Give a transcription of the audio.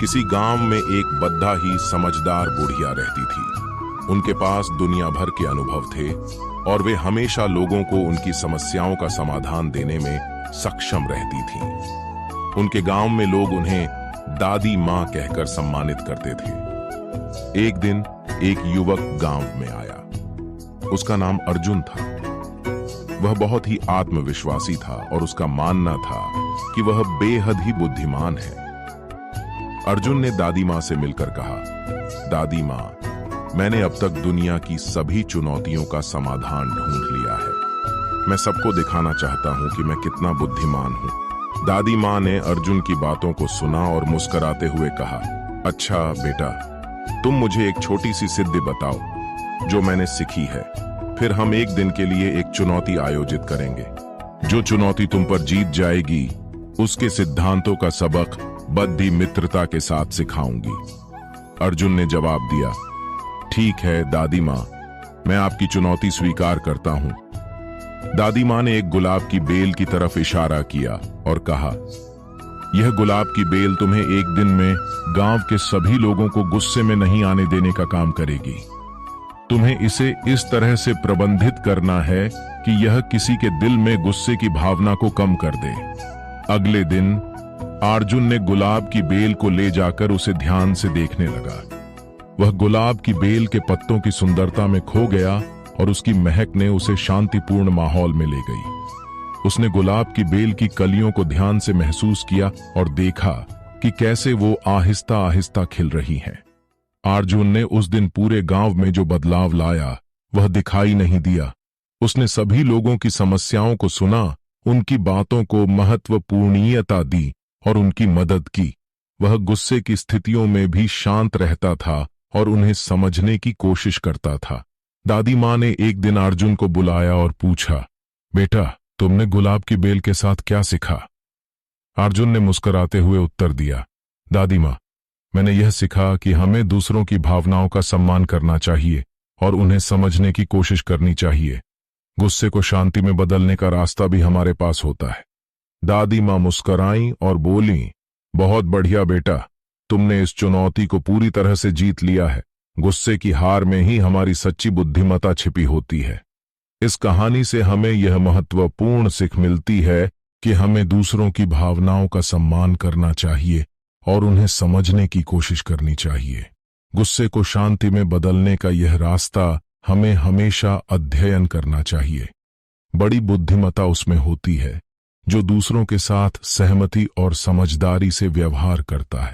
किसी गांव में एक बद्धा ही समझदार बुढ़िया रहती थी। उनके पास दुनिया भर के अनुभव थे और वे हमेशा लोगों को उनकी समस्याओं का समाधान देने में सक्षम रहती थीं। उनके गांव में लोग उन्हें दादी माँ कहकर सम्मानित करते थे। एक दिन एक युवक गांव में आया। उसका नाम अर्जुन था। वह बहुत ही आत्मविश्वासी था और उसका मानना था कि वह बेहद ही बुद्धिमान है। अर्जुन ने दादी माँ से मिलकर कहा, दादी माँ, मैंने अब तक दुनिया की सभी चुनौतियों का समाधान ढूंढ लिया है। मैं सबको दिखाना चाहता हूँ कि मैं कितना बुद्धिमान हूँ। दादी माँ ने अर्जुन की बातों को सुना और मुस्कुराते हुए कहा, अच्छा बेटा, तुम मुझे एक छोटी सी सिद्धि बताओ जो मैंने सीखी है। फिर हम एक दिन के लिए एक चुनौती आयोजित करेंगे। जो चुनौती तुम पर जीत जाएगी, उसके सिद्धांतों का सबक बद्धी मित्रता के साथ सिखाऊंगी। अर्जुन ने जवाब दिया, ठीक है दादी माँ, मैं आपकी चुनौती स्वीकार करता हूं। दादी माँ ने एक गुलाब की बेल की तरफ इशारा किया और कहा, यह गुलाब की बेल तुम्हें एक दिन में गांव के सभी लोगों को गुस्से में नहीं आने देने का काम करेगी। तुम्हें इसे इस तरह से प्रबंधित करना है कि यह किसी के दिल में गुस्से की भावना को कम कर दे। अगले दिन अर्जुन ने गुलाब की बेल को ले जाकर उसे ध्यान से देखने लगा। वह गुलाब की बेल के पत्तों की सुंदरता में खो गया और उसकी महक ने उसे शांतिपूर्ण माहौल में ले गई। उसने गुलाब की बेल की कलियों को ध्यान से महसूस किया और देखा कि कैसे वो आहिस्ता आहिस्ता खिल रही हैं। अर्जुन ने उस दिन पूरे गांव में जो बदलाव लाया वह दिखाई नहीं दिया। उसने सभी लोगों की समस्याओं को सुना, उनकी बातों को महत्वपूर्णीयता दी और उनकी मदद की। वह गुस्से की स्थितियों में भी शांत रहता था और उन्हें समझने की कोशिश करता था। दादी माँ ने एक दिन अर्जुन को बुलाया और पूछा, बेटा, तुमने गुलाब की बेल के साथ क्या सीखा? अर्जुन ने मुस्कुराते हुए उत्तर दिया, दादी माँ, मैंने यह सीखा कि हमें दूसरों की भावनाओं का सम्मान करना चाहिए और उन्हें समझने की कोशिश करनी चाहिए। गुस्से को शांति में बदलने का रास्ता भी हमारे पास होता है। दादी माँ मुस्कुराईं और बोलीं, बहुत बढ़िया बेटा, तुमने इस चुनौती को पूरी तरह से जीत लिया है। गुस्से की हार में ही हमारी सच्ची बुद्धिमत्ता छिपी होती है। इस कहानी से हमें यह महत्वपूर्ण सीख मिलती है कि हमें दूसरों की भावनाओं का सम्मान करना चाहिए और उन्हें समझने की कोशिश करनी चाहिए। गुस्से को शांति में बदलने का यह रास्ता हमें हमेशा अध्ययन करना चाहिए। बड़ी बुद्धिमत्ता उसमें होती है जो दूसरों के साथ सहमति और समझदारी से व्यवहार करता है।